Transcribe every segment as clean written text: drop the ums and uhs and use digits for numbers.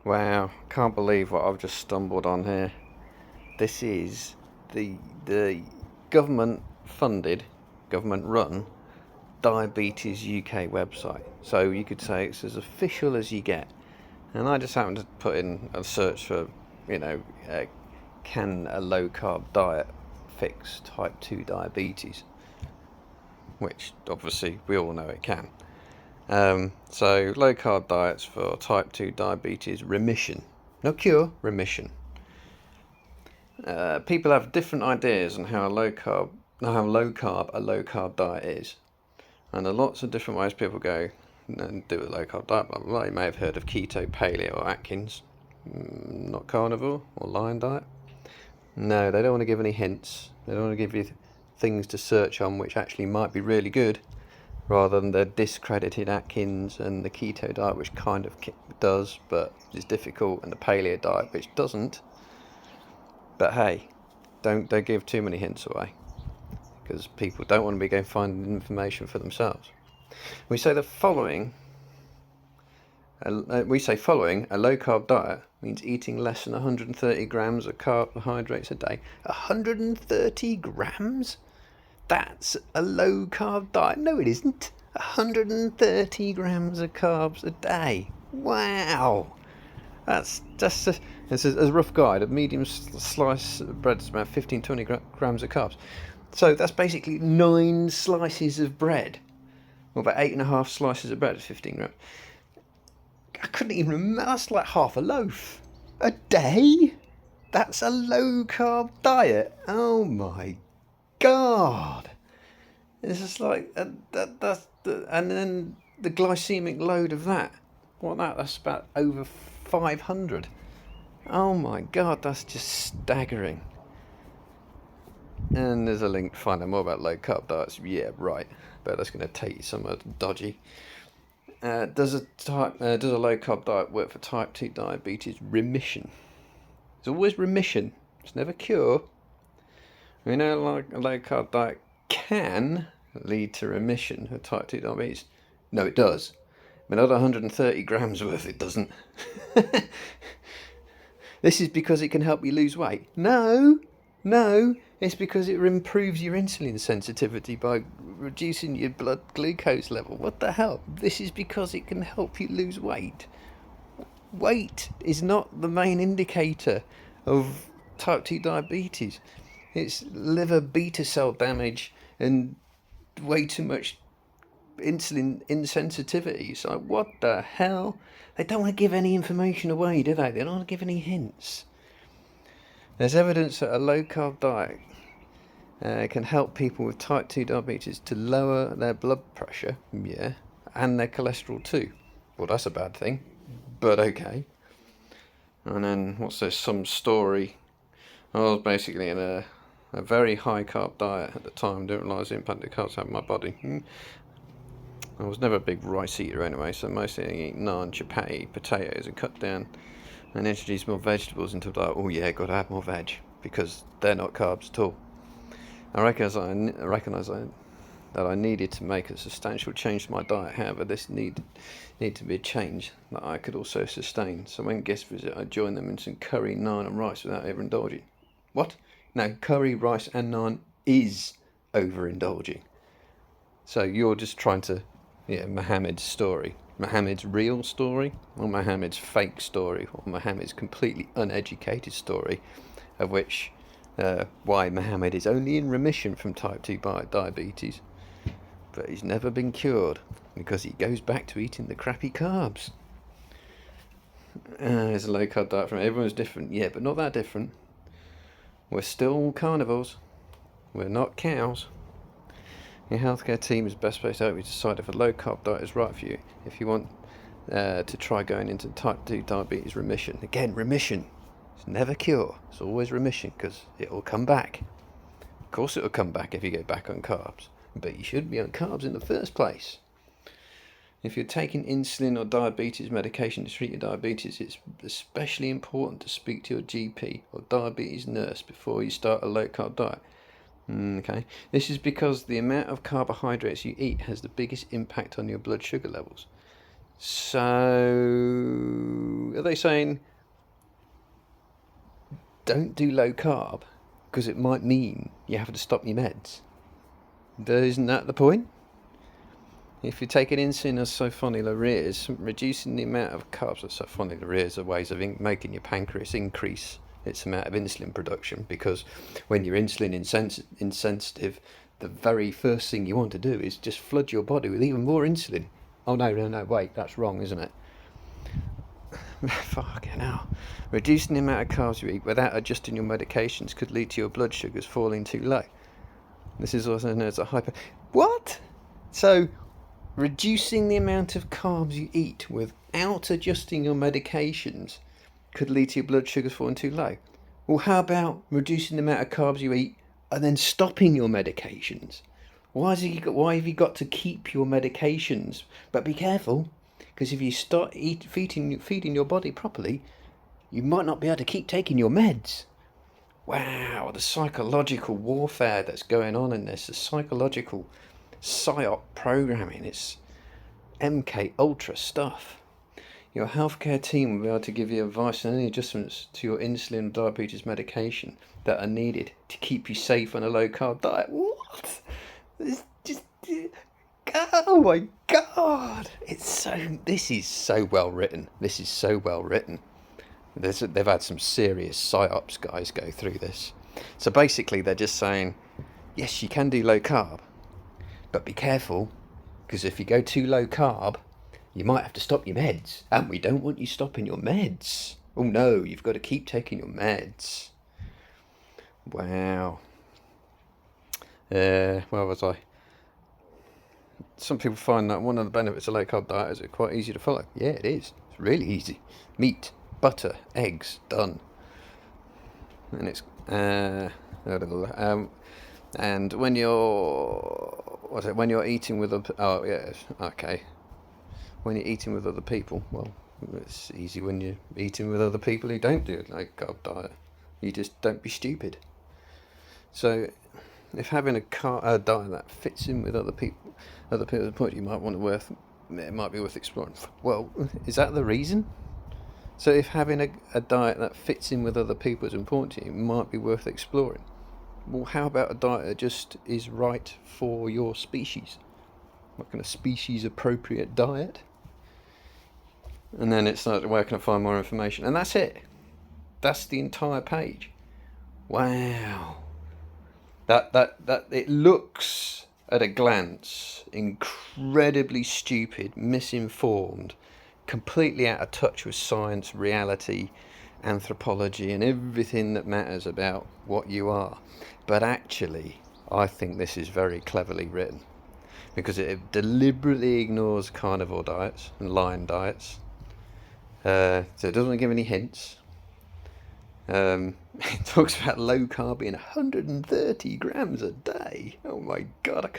Wow, can't believe what I've just stumbled on here. This is the government funded, government run Diabetes UK website. So you could say it's as official as you get. And I just happened to put in a search for, you know, can a low carb diet fix type 2 diabetes? Which obviously we all know it can. So low carb diets for type 2 diabetes remission. No cure, remission. People have different ideas on how low carb a low carb diet is. And there are lots of different ways people go and do a low carb diet, blah, blah, blah. You may have heard of keto, paleo, or Atkins. Not carnivore or Lion diet. No, they don't want to give any hints. They don't want to give you things to search on which actually might be really good, rather than the discredited Atkins and the keto diet, which kind of does, but is difficult, and the paleo diet, which doesn't. But hey, don't give too many hints away, because people don't want to be going finding information for themselves. We say following a low carb diet means eating less than 130 grams of carbohydrates a day. 130 grams? That's a low carb diet. No, it isn't. 130 grams of carbs a day. Wow. That's just this is a rough guide. A medium slice of bread is about 15-20 grams of carbs. So that's basically 9 slices of bread. Or about 8.5 slices of bread at 15 grams. I couldn't even remember. That's like half a loaf a day. That's a low carb diet. Oh my God. It's just like and then the glycemic load of that. That's about over 500. Oh my God, that's just staggering. And there's a link to find out more about low carb diets. Yeah, right. But that's going to take you somewhere dodgy. Does a low carb diet work for type 2 diabetes? Remission. It's always remission. It's never cure. We know like a low carb diet can lead to remission of type 2 diabetes. No, it does. But not 130 grams worth, it doesn't. This is because it can help you lose weight. No, it's because it improves your insulin sensitivity by reducing your blood glucose level. What the hell? This is because it can help you lose weight. Weight is not the main indicator of type 2 diabetes. It's liver beta cell damage and way too much insulin insensitivity. So what the hell? They don't want to give any information away, do they? They don't want to give any hints. There's evidence that a low carb diet can help people with type 2 diabetes to lower their blood pressure, yeah, and their cholesterol too. Well, that's a bad thing, but okay. And then what's this? Some story. I was basically in a very high carb diet at the time. Didn't realise the impact the carbs had on my body. I was never a big rice eater anyway, so mostly I eat naan, chapati, potatoes, and cut down and introduce more vegetables into the diet. Oh yeah, got to have more veg because they're not carbs at all. I recognise that I needed to make a substantial change to my diet. However, this need to be a change that I could also sustain. So when guests visit, I join them in some curry, naan, and rice without overindulging. What? No, curry, rice, and naan is overindulging. So you're just trying to. Yeah, Muhammad's story. Muhammad's real story, or Muhammad's fake story, or Muhammad's completely uneducated story, of which why Muhammad is only in remission from type 2 diabetes, but he's never been cured because he goes back to eating the crappy carbs. There's a low carb diet from everyone's different, yeah, but not that different. We're still carnivores. We're not cows. Your healthcare team is best placed to help you decide if a low carb diet is right for you. If you want to try going into type 2 diabetes remission. Again, remission. It's never cure. It's always remission because it will come back. Of course it will come back if you go back on carbs. But you should be on carbs in the first place. If you're taking insulin or diabetes medication to treat your diabetes, it's especially important to speak to your GP or diabetes nurse before you start a low carb diet. Okay, this is because the amount of carbohydrates you eat has the biggest impact on your blood sugar levels. So, are they saying don't do low carb because it might mean you have to stop your meds? Isn't that the point? If you're taking insulin or sulfonylureas, reducing the amount of carbs, or sulfonylureas are ways of making your pancreas increase its amount of insulin production, because when you're insulin insensitive, the very first thing you want to do is just flood your body with even more insulin. Oh no, wait, that's wrong, isn't it? Fucking hell. Reducing the amount of carbs you eat without adjusting your medications could lead to your blood sugars falling too low. This is also known as a hyper... What? So, reducing the amount of carbs you eat without adjusting your medications could lead to your blood sugars falling too low. Well, how about reducing the amount of carbs you eat and then stopping your medications? Why have you got to keep your medications? But be careful, because if you start feeding your body properly, you might not be able to keep taking your meds. Wow, the psychological warfare that's going on in this, the psychological psyop programming, it's MK Ultra stuff. Your healthcare team will be able to give you advice on any adjustments to your insulin or diabetes medication that are needed to keep you safe on a low carb diet. What? It's just, oh my god! This is so well written. This is so well written. They've had some serious psyops guys go through this. So basically, they're just saying, yes, you can do low carb, but be careful, because if you go too low carb, you might have to stop your meds, and we don't want you stopping your meds. Oh no, you've got to keep taking your meds. Wow. Where was I? Some people find that one of the benefits of low carb diet is it's quite easy to follow. Yeah, it is. It's really easy. Meat, butter, eggs, done. And it's and when you're eating with when you're eating with other people, well, it's easy when you're eating with other people who don't do a low carb diet. You just don't be stupid. So, if having a diet that fits in with other people's point, it might be worth exploring. Well, is that the reason? So if having a diet that fits in with other people is important to you, it might be worth exploring. Well, how about a diet that just is right for your species? What kind of species appropriate diet? And then it's like, where can I find more information? And that's it. That's the entire page. Wow. That it looks at a glance incredibly stupid, misinformed, completely out of touch with science, reality, anthropology, and everything that matters about what you are. But actually, I think this is very cleverly written, because it deliberately ignores carnivore diets and lion diets. So it doesn't give any hints. It talks about low carb being 130 grams a day. Oh my god!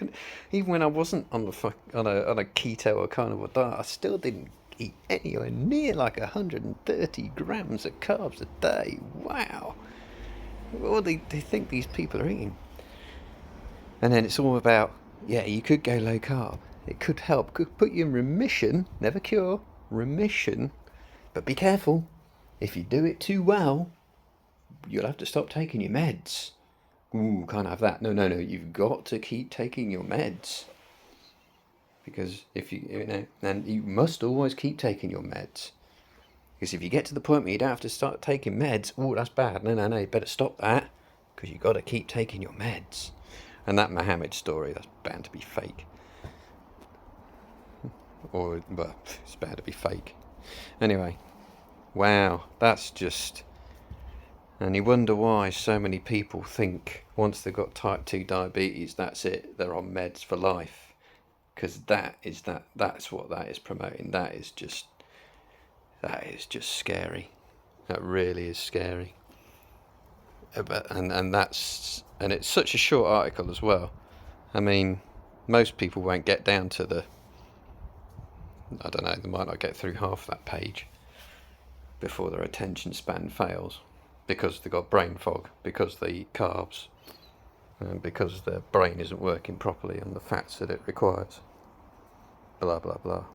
Even when I wasn't on a keto or carnivore diet, I still didn't eat anywhere near like 130 grams of carbs a day. Wow! What do they think these people are eating? And then it's all about, yeah, you could go low carb. It could help, could put you in remission, never cure, remission. But be careful, if you do it too well, you'll have to stop taking your meds. Ooh, can't have that. No, you've got to keep taking your meds. Because and you must always keep taking your meds. Because if you get to the point where you don't have to start taking meds, oh, that's bad. No, you better stop that. Because you've got to keep taking your meds. And that Mohammed story, that's bound to be fake. But it's bound to be fake. Anyway, wow, that's just... And you wonder why so many people think once they've got type 2 diabetes, that's it, they're on meds for life. Because that's what that is promoting. That is just scary. That really is scary. And it's such a short article as well. I mean, most people won't get down to they might not get through half that page before their attention span fails. Because they've got brain fog, because they eat carbs, and because their brain isn't working properly on the fats that it requires. Blah, blah, blah.